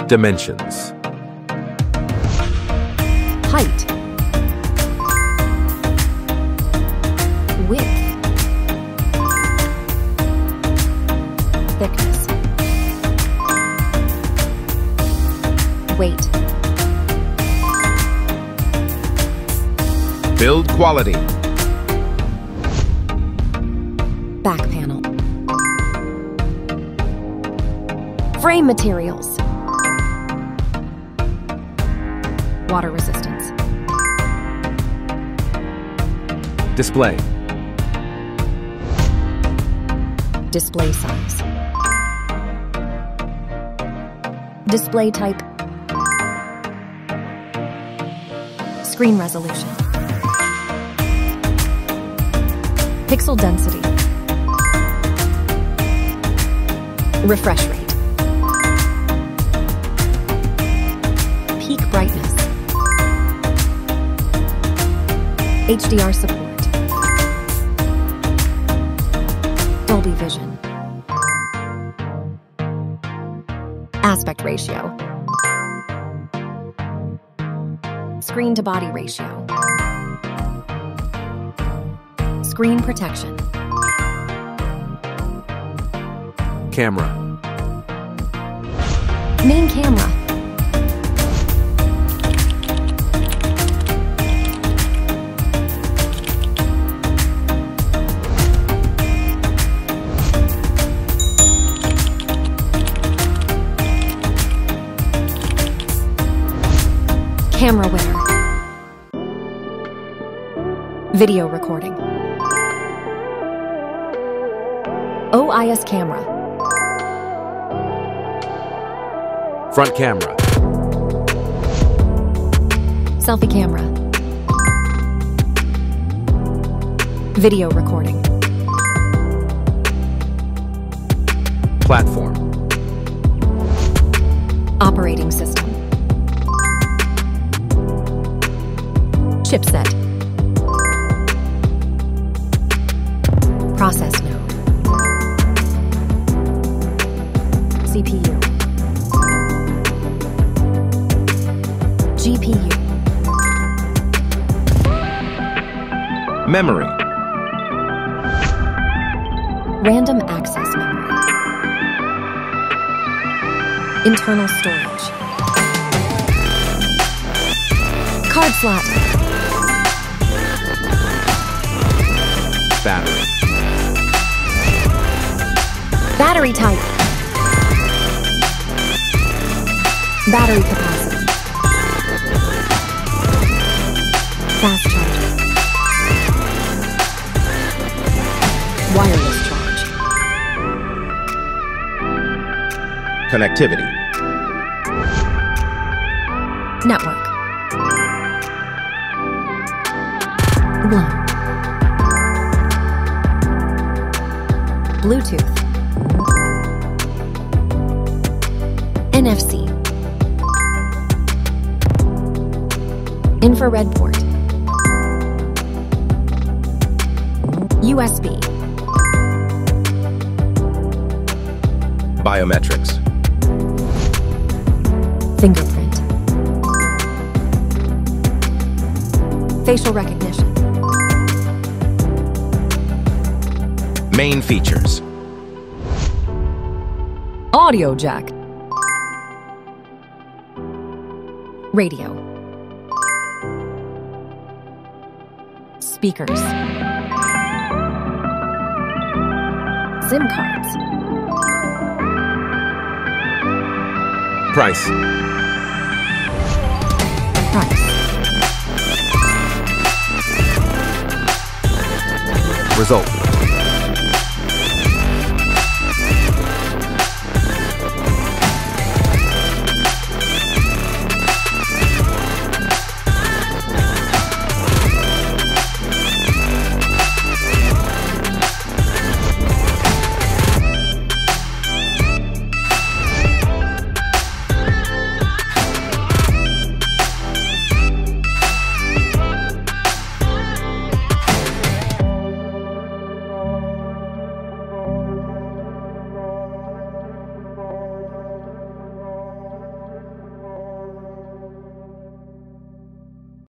Dimensions. Height. Width. Thickness. Weight. Build quality. Back panel. Frame materials. Water resistance. Display. Display size. Display type. Screen resolution. Pixel density. Refresh rate. Peak brightness. HDR support. Dolby Vision. Aspect ratio. Screen to body ratio. Screen protection. Camera. Main camera. Camera winner. Video recording. OIS camera. Front camera. Selfie camera. Video recording. Platform. Operating system. Chipset. Process node. CPU. GPU. Memory. Random access memory. Internal storage. Card slot. Battery. Battery type. Battery capacity. Fast charger. Wireless charge. Connectivity. Network. One. Bluetooth. NFC. Infrared port. USB. Biometrics. Fingerprint. Facial recognition. Main features. Audio jack. Radio. Speakers. SIM cards. Price. Price. Result.